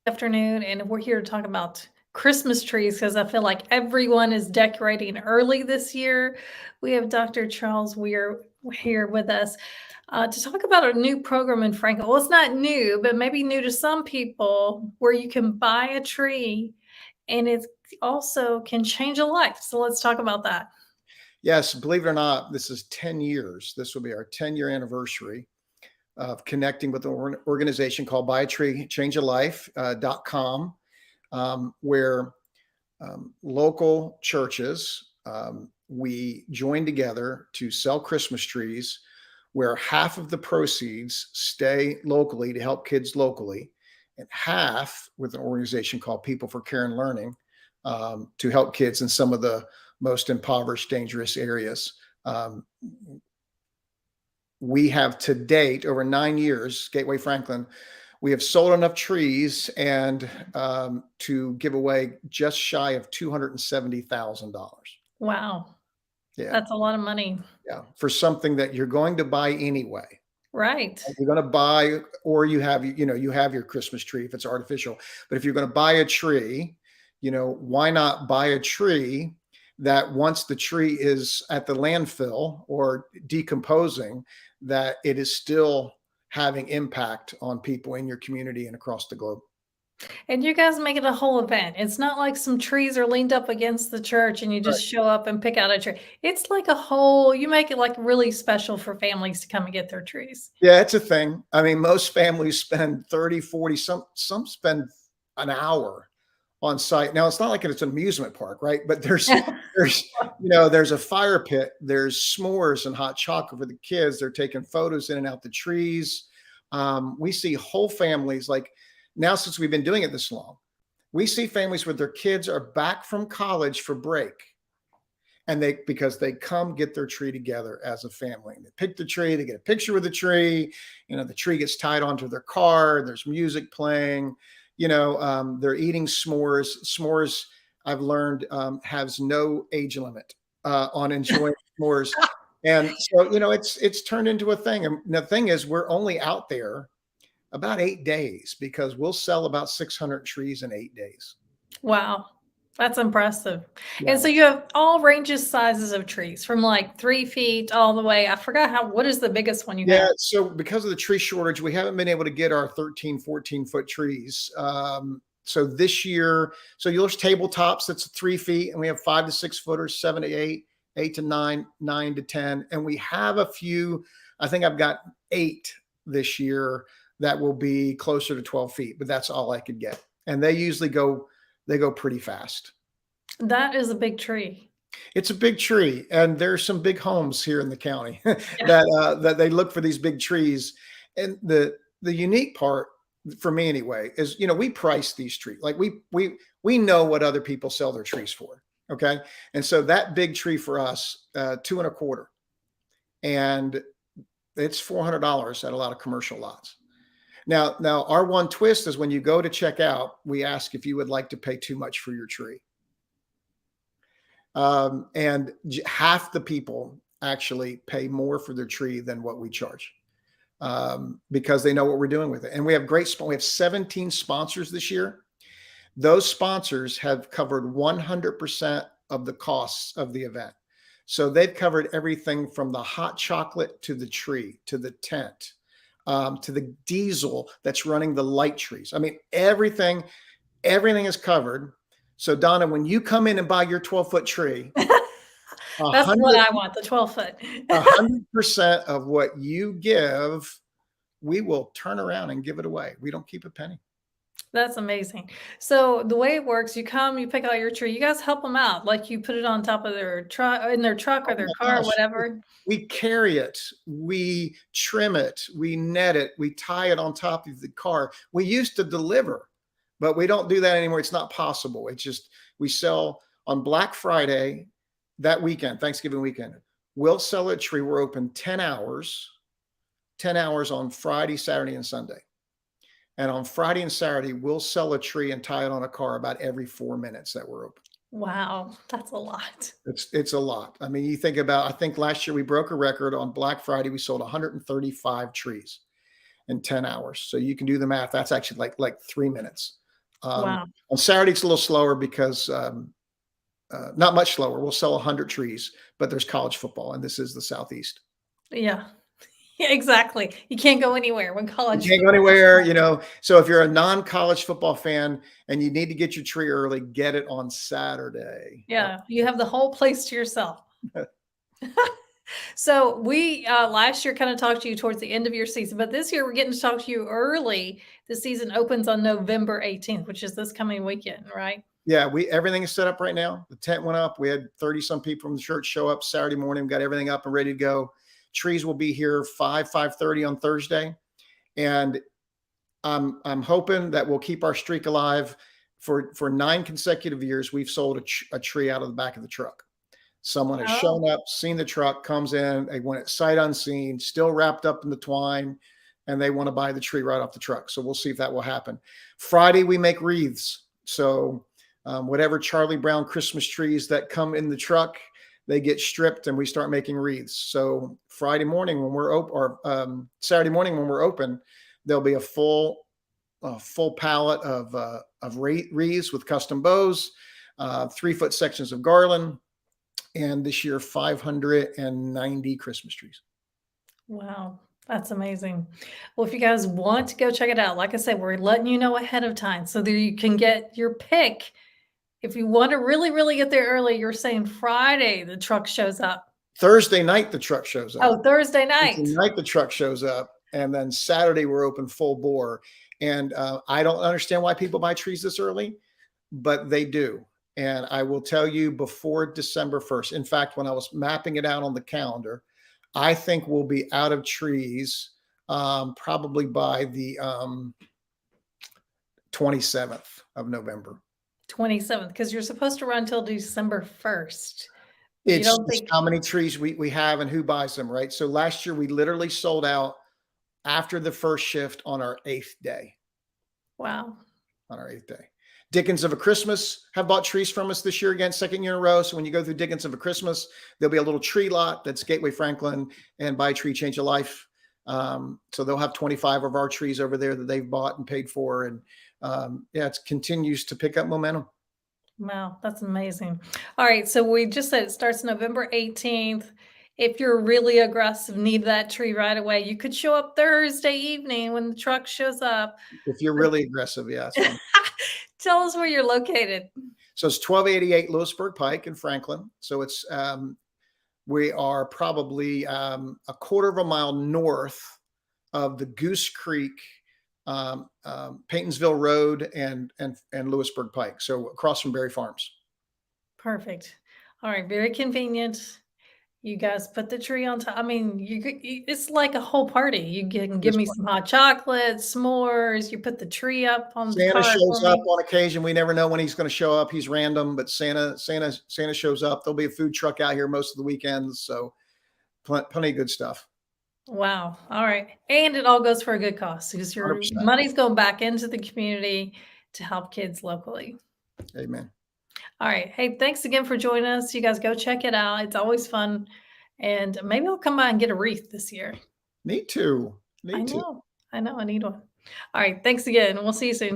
Afternoon, and we're here to talk about Christmas trees because I feel like everyone is decorating early this year. We have Dr. Charles Weir here with us to talk about a new program in Franklin. Well, it's not new, but maybe new to some people where you can buy a tree and it also can change a life. So let's talk about that. Yes, believe it or not, this is 10 years. This will be our 10-year anniversary of connecting with an organization called Buy a Tree, Change a Life.com, where local churches, we join together to sell Christmas trees, where half of the proceeds stay locally to help kids locally, and half with an organization called People for Care and Learning to help kids in some of the most impoverished, dangerous areas. We have to date, over 9 years, Gateway Franklin, we have sold enough trees and to give away just shy of $270,000. Wow, Yeah, that's a lot of money. yeah, for something that you're going to buy anyway. Right. You're going to buy, or you have your Christmas tree if it's artificial. But if you're going to buy a tree, why not buy a tree that once the tree is at the landfill or decomposing, that it is still having impact on people in your community and across the globe. And you guys make it a whole event. It's not like some trees are leaned up against the church and you Right. just show up and pick out a tree. It's like a whole, you make it like really special for families to come and get their trees. Yeah, it's a thing. I mean, most families spend 30, 40, some spend an hour on site. Now it's not like it's an amusement park, right? But there's a fire pit, there's s'mores and hot chocolate for the kids. They're taking photos in and out the trees. We see whole families, like now, since we've been doing it this long, we see families where their kids are back from college for break. And because they come get their tree together as a family. They pick the tree, they get a picture with the tree, the tree gets tied onto their car, there's music playing, they're eating s'mores. S'mores, I've learned, has no age limit on enjoying s'mores. And so, it's turned into a thing. And the thing is, we're only out there about 8 days because we'll sell about 600 trees in 8 days. Wow. That's impressive. Yeah. And so you have all ranges, sizes of trees from like 3 feet all the way. I forgot what is the biggest one you Yeah, have? so because of the tree shortage, we haven't been able to get our 13, 14-foot trees. So this year, there's tabletops that's 3 feet, and we have 5 to 6 footers, 7 to 8, 8 to 9, 9 to 10, and we have a few. I think I've got 8 this year that will be closer to 12 feet, but that's all I could get, and they usually go pretty fast. That is a big tree. It's a big tree, and there's some big homes here in the county Yeah. that they look for these big trees. And the unique part for me anyway is, we price these trees. Like we know what other people sell their trees for. Okay. And so that big tree for us, 2.25, and it's $400 at a lot of commercial lots. Now our one twist is when you go to check out, we ask if you would like to pay too much for your tree. And half the people actually pay more for their tree than what we charge, because they know what we're doing with it. And we have we have 17 sponsors this year. Those sponsors have covered 100% of the costs of the event. So they've covered everything from the hot chocolate to the tree, to the tent, to the diesel that's running the light trees. I mean, everything is covered. So Donna, when you come in and buy your 12-foot tree, That's what I want, the 12-foot. 100% of what you give, we will turn around and give it away. We don't keep a penny. That's amazing. So the way it works, you come, you pick out your tree. You guys help them out, like you put it on top of their truck, or Oh their my car, or gosh. whatever. We carry it, we trim it, we net it, we tie it on top of the car. We used to deliver, but we don't do that anymore. It's not possible. It's just, we sell on Black Friday, that weekend, Thanksgiving weekend. We'll sell a tree. We're open 10 hours on Friday, Saturday, and Sunday. And on Friday and Saturday, we'll sell a tree and tie it on a car about every 4 minutes that we're open. Wow, that's a lot. It's a lot. I mean, you think about, I think last year we broke a record on Black Friday. We sold 135 trees in 10 hours. So you can do the math. That's actually like 3 minutes. Wow. On Saturday, it's a little slower because not much slower. We'll sell 100 trees, but there's college football, and this is the Southeast. Yeah. Yeah, exactly. You can't go anywhere when You college can't go football is anywhere, on. So if you're a non-college football fan and you need to get your tree early, get it on Saturday. Yeah, you have the whole place to yourself. So we last year kind of talked to you towards the end of your season, but this year we're getting to talk to you early. The season opens on November 18th, which is this coming weekend, right? Yeah, everything is set up right now. The tent went up. We had 30 some people from the church show up Saturday morning. We got everything up and ready to go. Trees will be here 5:30 on Thursday. And I'm hoping that we'll keep our streak alive. For 9 consecutive years, we've sold a tree out of the back of the truck. Someone has Oh, shown up, seen the truck, comes in, they want it sight unseen, still wrapped up in the twine, and they want to buy the tree right off the truck. So we'll see if that will happen. Friday, we make wreaths. So whatever Charlie Brown Christmas trees that come in the truck, they get stripped and we start making wreaths. So Friday morning when we're open, or Saturday morning when we're open, there'll be a full pallet of wreaths with custom bows, 3-foot sections of garland, and this year 590 Christmas trees. wow. That's amazing. Well, if you guys want to go check it out, like I said, we're letting you know ahead of time so that you can get your pick. If you want to really, really get there early, you're saying Friday the truck shows up. Thursday night the truck shows up. Oh, Thursday Thursday night. night the truck shows up, and then Saturday we're open full bore. And I don't understand why people buy trees this early, but they do. And I will tell you before December 1st. In fact, when I was mapping it out on the calendar, I think we'll be out of trees probably by the 27th of November. 27th, because you're supposed to run till December 1st. You It's don't just think how many trees we have and who buys them, right? So last year we literally sold out after the first shift on our 8th day. wow. On our 8th day. Dickens of a Christmas have bought trees from us this year again, 2nd year in a row. So when you go through Dickens of a Christmas, there'll be a little tree lot that's Gateway Franklin and Buy a Tree, Change a Life. So they'll have 25 of our trees over there that they've bought and paid for. And yeah, it continues to pick up momentum. Wow, that's amazing. All right, so we just said it starts November 18th. If you're really aggressive, need that tree right away, you could show up Thursday evening when the truck shows up. If you're really aggressive, yeah, that's fine. Tell us where you're located. So it's 1288 Lewisburg Pike in Franklin. So it's we are probably a quarter of a mile north of the Goose Creek, Paytonsville Road, and Lewisburg Pike. So across from Berry Farms. Perfect. All right, very convenient. You guys put the tree on top. I mean, it's like a whole party. You can give This me one. some hot chocolate, s'mores. You put the tree up on the Santa car shows for up me. on occasion. We never know when he's going to show up. He's random, but Santa shows up. There'll be a food truck out here most of the weekends. So plenty of good stuff. Wow. All right. And it all goes for a good cause because your 100%. money's going back into the community to help kids locally. Amen. All right. Hey, thanks again for joining us. You guys go check it out. It's always fun. And maybe I'll come by and get a wreath this year. Need to. I Need to. know. I know. I need one. All right. Thanks again. We'll see you soon.